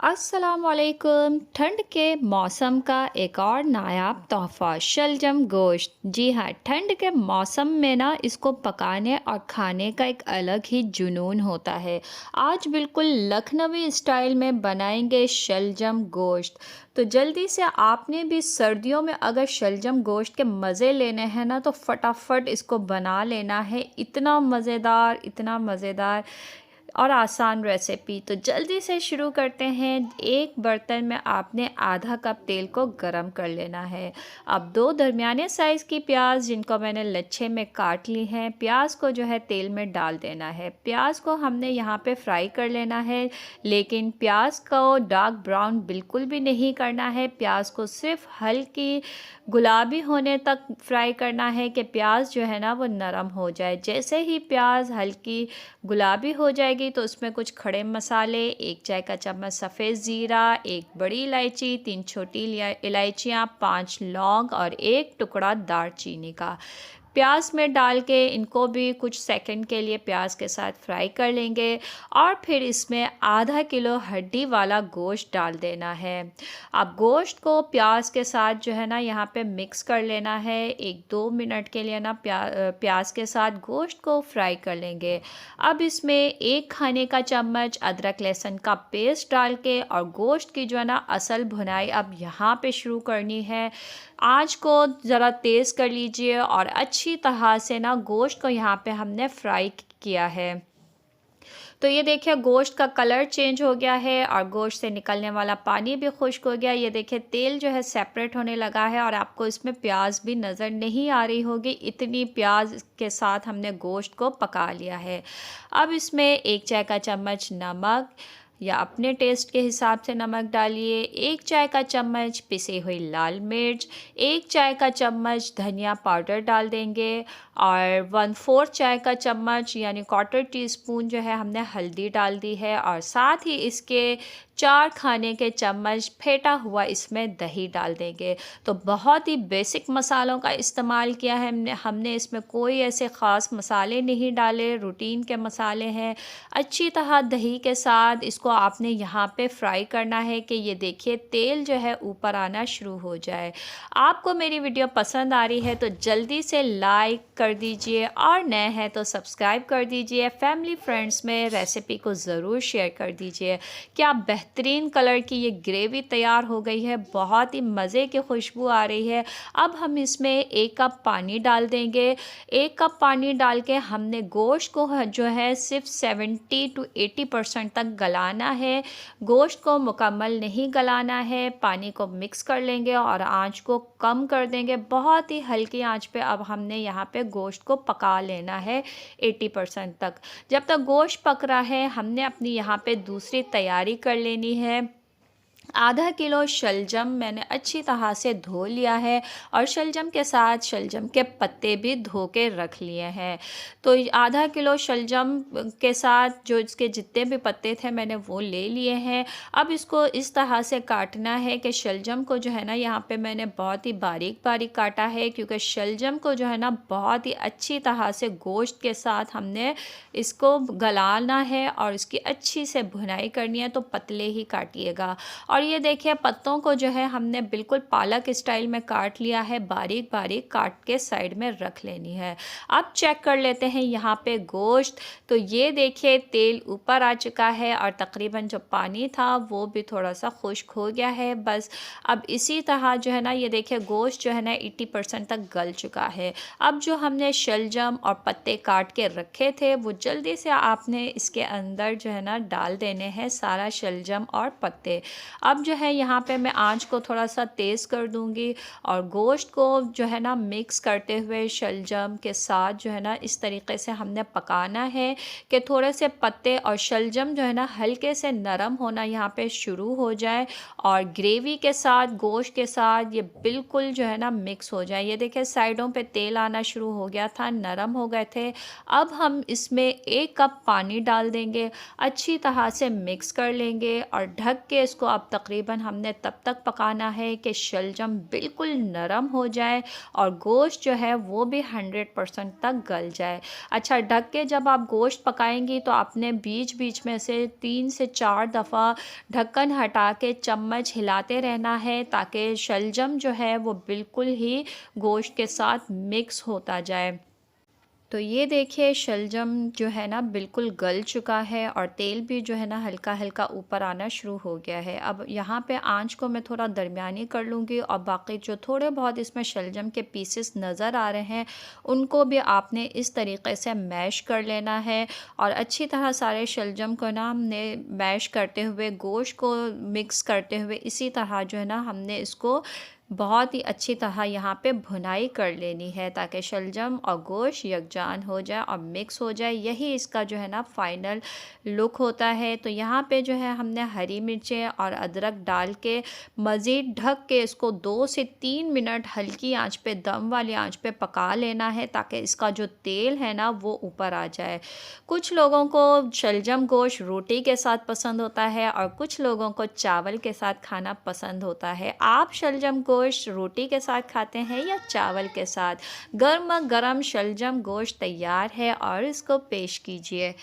अस्सलामुअलैकुम। ठंड के मौसम का एक और नायाब तोहफ़ा शलजम गोश्त। जी हाँ, ठंड के मौसम में ना इसको पकाने और खाने का एक अलग ही जुनून होता है। आज बिल्कुल लखनवी स्टाइल में बनाएंगे शलजम गोश्त। तो जल्दी से आपने भी सर्दियों में अगर शलजम गोश्त के मज़े लेने हैं ना तो फटाफट इसको बना लेना है। इतना मज़ेदार और आसान रेसिपी। तो जल्दी से शुरू करते हैं। एक बर्तन में आपने आधा कप तेल को गरम कर लेना है। अब दो दरमियाने साइज़ की प्याज जिनको मैंने लच्छे में काट ली हैं, प्याज को जो है तेल में डाल देना है। प्याज को हमने यहाँ पे फ्राई कर लेना है, लेकिन प्याज को डार्क ब्राउन बिल्कुल भी नहीं करना है। प्याज को सिर्फ हल्की गुलाबी होने तक फ्राई करना है कि प्याज जो है ना वो नरम हो जाए। जैसे ही प्याज हल्की गुलाबी हो जाएगी तो उसमें कुछ खड़े मसाले, एक चाय का चम्मच सफ़ेद ज़ीरा, एक बड़ी इलायची, 3 छोटी इलायचियाँ, 5 लौंग और एक टुकड़ा दालचीनी का प्याज में डाल के इनको भी कुछ सेकंड के लिए प्याज के साथ फ्राई कर लेंगे। और फिर इसमें आधा किलो हड्डी वाला गोश्त डाल देना है। अब गोश्त को प्याज के साथ जो है ना यहाँ पे मिक्स कर लेना है। 1-2 मिनट के लिए ना प्याज के साथ गोश्त को फ्राई कर लेंगे। अब इसमें 1 खाने का चम्मच अदरक लहसुन का पेस्ट डाल के और गोश्त की जो है ना असल भुनाई अब यहाँ पे शुरू करनी है। आँच को ज़रा तेज़ कर लीजिए और अच्छी तरह से ना गोश्त को यहाँ पे हमने फ्राई किया है। तो ये देखिए गोश्त का कलर चेंज हो गया है और गोश्त से निकलने वाला पानी भी खुश्क हो गया। ये देखिए तेल जो है सेपरेट होने लगा है और आपको इसमें प्याज भी नज़र नहीं आ रही होगी, इतनी प्याज के साथ हमने गोश्त को पका लिया है। अब इसमें 1 चाय का चम्मच नमक या अपने टेस्ट के हिसाब से नमक डालिए, 1 चाय का चम्मच पिसी हुई लाल मिर्च, 1 चाय का चम्मच धनिया पाउडर डाल देंगे और 1/4 चाय का चम्मच यानी 1/4 टीस्पून जो है हमने हल्दी डाल दी है और साथ ही इसके 4 खाने के चम्मच फेंटा हुआ इसमें दही डाल देंगे। तो बहुत ही बेसिक मसालों का इस्तेमाल किया है हमने इसमें कोई ऐसे ख़ास मसाले नहीं डाले, रूटीन के मसाले हैं। अच्छी तरह दही के साथ इसको आपने यहाँ पे फ्राई करना है कि ये देखिए तेल जो है ऊपर आना शुरू हो जाए। आपको मेरी वीडियो पसंद आ रही है तो जल्दी से लाइक कर दीजिए और नए हैं तो सब्सक्राइब कर दीजिए। फैमिली फ्रेंड्स में रेसिपी को ज़रूर शेयर कर दीजिए। क्या बेहतरीन कलर की ये ग्रेवी तैयार हो गई है, बहुत ही मज़े की खुशबू आ रही है। अब हम इसमें 1 कप पानी डाल देंगे। 1 कप पानी डाल के हमने गोश्त को जो है सिर्फ 70 to 80% तक गलाना है। गोश्त को मुकम्मल नहीं गलाना है। पानी को मिक्स कर लेंगे और आंच को कम कर देंगे। बहुत ही हल्की आंच पे अब हमने यहाँ पे गोश्त को पका लेना है 80% तक। जब तक गोश्त पक रहा है हमने अपनी यहाँ पे दूसरी तैयारी कर लेनी है। आधा किलो शलजम मैंने अच्छी तरह से धो लिया है और शलजम के साथ शलजम के पत्ते भी धो के रख लिए हैं। तो आधा किलो शलजम के साथ जो इसके जितने भी पत्ते थे मैंने वो ले लिए हैं। अब इसको इस तरह से काटना है कि शलजम को जो है ना यहाँ पे मैंने बहुत ही बारीक बारीक काटा है, क्योंकि शलजम को जो है ना बहुत ही अच्छी तरह से गोश्त के साथ हमने इसको गलाना है और इसकी अच्छी से भुनाई करनी है, तो पतले ही काटिएगा। और ये देखिए पत्तों को जो है हमने बिल्कुल पालक स्टाइल में काट लिया है, बारीक बारीक काट के साइड में रख लेनी है। अब चेक कर लेते हैं यहाँ पे गोश्त। तो ये देखिए तेल ऊपर आ चुका है और तकरीबन जो पानी था वो भी थोड़ा सा खुश्क हो गया है। बस अब इसी तरह जो है ना ये देखिए गोश्त जो है ना 80% तक गल चुका है। अब जो हमने शलजम और पत्ते काट के रखे थे वो जल्दी से आपने इसके अंदर जो है ना डाल देने हैं, सारा शलजम और पत्ते। अब जो है यहाँ पे मैं आंच को थोड़ा सा तेज़ कर दूँगी और गोश्त को जो है ना मिक्स करते हुए शलजम के साथ जो है ना इस तरीके से हमने पकाना है कि थोड़े से पत्ते और शलजम जो है ना हल्के से नरम होना यहाँ पे शुरू हो जाए और ग्रेवी के साथ गोश्त के साथ ये बिल्कुल जो है ना मिक्स हो जाए। ये देखिए साइडों पे तेल आना शुरू हो गया था, नरम हो गए थे। अब हम इसमें 1 कप पानी डाल देंगे, अच्छी तरह से मिक्स कर लेंगे और ढक के इसको अब तकरीबन हमने तब तक पकाना है कि शलजम बिल्कुल नरम हो जाए और गोश्त जो है वो भी 100% तक गल जाए। अच्छा, ढक के जब आप गोश्त पकाएंगी तो आपने बीच बीच में से 3 से 4 दफ़ा ढक्कन हटा के चम्मच हिलाते रहना है, ताकि शलजम जो है वो बिल्कुल ही गोश्त के साथ मिक्स होता जाए। तो ये देखिए शलजम जो है ना बिल्कुल गल चुका है और तेल भी जो है ना हल्का हल्का ऊपर आना शुरू हो गया है। अब यहाँ पे आंच को मैं थोड़ा दरमियानी कर लूँगी और बाकी जो थोड़े बहुत इसमें शलजम के पीसेस नज़र आ रहे हैं उनको भी आपने इस तरीके से मैश कर लेना है। और अच्छी तरह सारे शलजम को ना हमने मैश करते हुए, गोश्त को मिक्स करते हुए, इसी तरह जो है ना हमने इसको बहुत ही अच्छी तरह यहाँ पे भुनाई कर लेनी है, ताकि शलजम और गोश्त यकजान हो जाए और मिक्स हो जाए। यही इसका जो है ना फाइनल लुक होता है। तो यहाँ पे जो है हमने हरी मिर्चें और अदरक डाल के मज़ीद ढक के इसको 2 से 3 मिनट हल्की आंच पे, दम वाली आंच पे पका लेना है, ताकि इसका जो तेल है ना वो ऊपर आ जाए। कुछ लोगों को शलजम गोश्त रोटी के साथ पसंद होता है और कुछ लोगों को चावल के साथ खाना पसंद होता है। आप शलजम गोश्त रोटी के साथ खाते हैं या चावल के साथ? गर्मा गर्म शलजम गोश्त तैयार है और इसको पेश कीजिए।